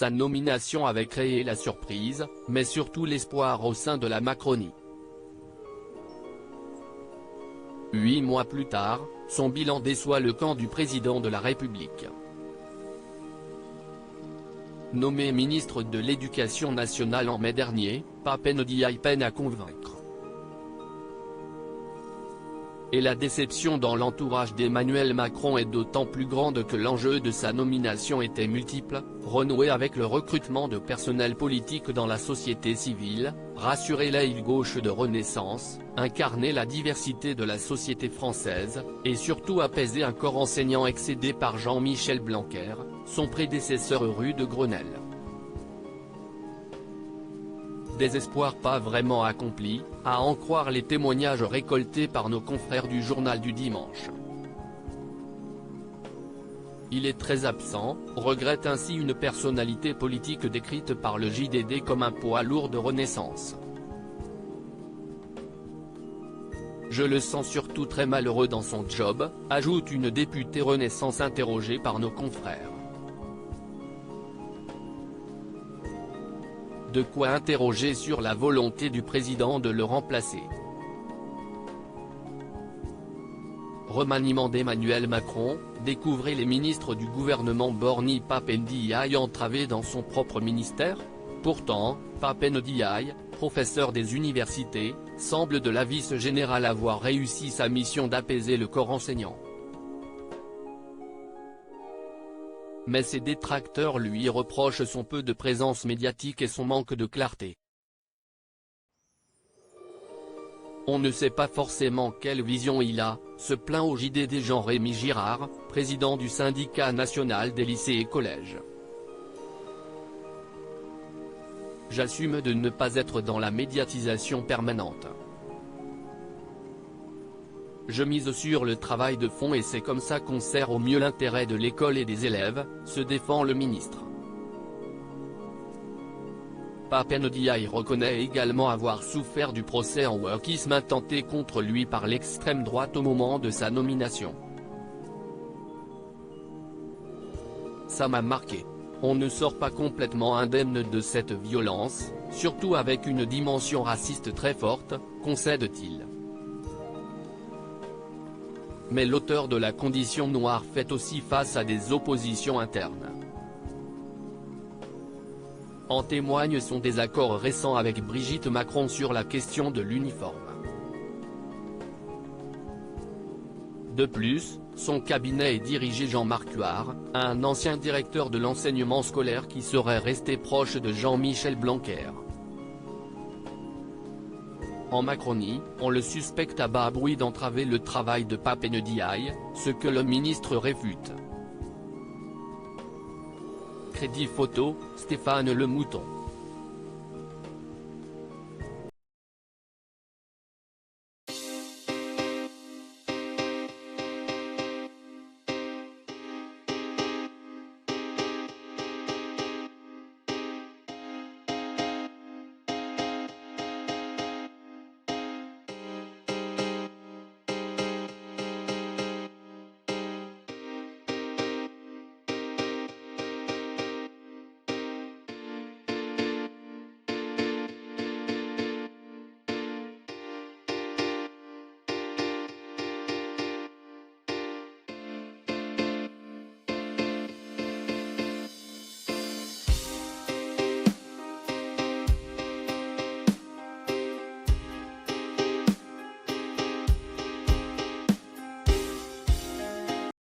Sa nomination avait créé la surprise, mais surtout l'espoir au sein de la Macronie. 8 mois plus tard, son bilan déçoit le camp du président de la République. Nommé ministre de l'Éducation nationale en mai dernier, Pape Ndiaye peine à convaincre. Et la déception dans l'entourage d'Emmanuel Macron est d'autant plus grande que l'enjeu de sa nomination était multiple: renouer avec le recrutement de personnel politique dans la société civile, rassurer l'aile gauche de Renaissance, incarner la diversité de la société française, et surtout apaiser un corps enseignant excédé par Jean-Michel Blanquer, son prédécesseur rue de Grenelle. Désespoir pas vraiment accompli, à en croire les témoignages récoltés par nos confrères du journal du dimanche. Il est très absent, regrette ainsi une personnalité politique décrite par le JDD comme un poids lourd de Renaissance. Je le sens surtout très malheureux dans son job, ajoute une députée Renaissance interrogée par nos confrères. De quoi interroger sur la volonté du président de le remplacer. Remaniement d'Emmanuel Macron, découvrez les ministres du gouvernement Borny. Pape Ndiaye entravé dans son propre ministère. Pourtant, Pape Ndiaye, professeur des universités, semble de l'avis général avoir réussi sa mission d'apaiser le corps enseignant. Mais ses détracteurs lui reprochent son peu de présence médiatique et son manque de clarté. On ne sait pas forcément quelle vision il a, se plaint au JDD Jean-Rémy Girard, président du syndicat national des lycées et collèges. J'assume de ne pas être dans la médiatisation permanente. Je mise sur le travail de fond et c'est comme ça qu'on sert au mieux l'intérêt de l'école et des élèves, se défend le ministre. Pape Ndiaye reconnaît également avoir souffert du procès en wokisme intenté contre lui par l'extrême droite au moment de sa nomination. Ça m'a marqué. On ne sort pas complètement indemne de cette violence, surtout avec une dimension raciste très forte, concède-t-il. Mais l'auteur de la condition noire fait aussi face à des oppositions internes. En témoigne son désaccord récent avec Brigitte Macron sur la question de l'uniforme. De plus, son cabinet est dirigé Jean-Marc Huard, un ancien directeur de l'enseignement scolaire qui serait resté proche de Jean-Michel Blanquer. En Macronie, on le suspecte à bas bruit d'entraver le travail de Pape Ndiaye, ce que le ministre réfute. Crédit photo, Stéphane Le Mouton.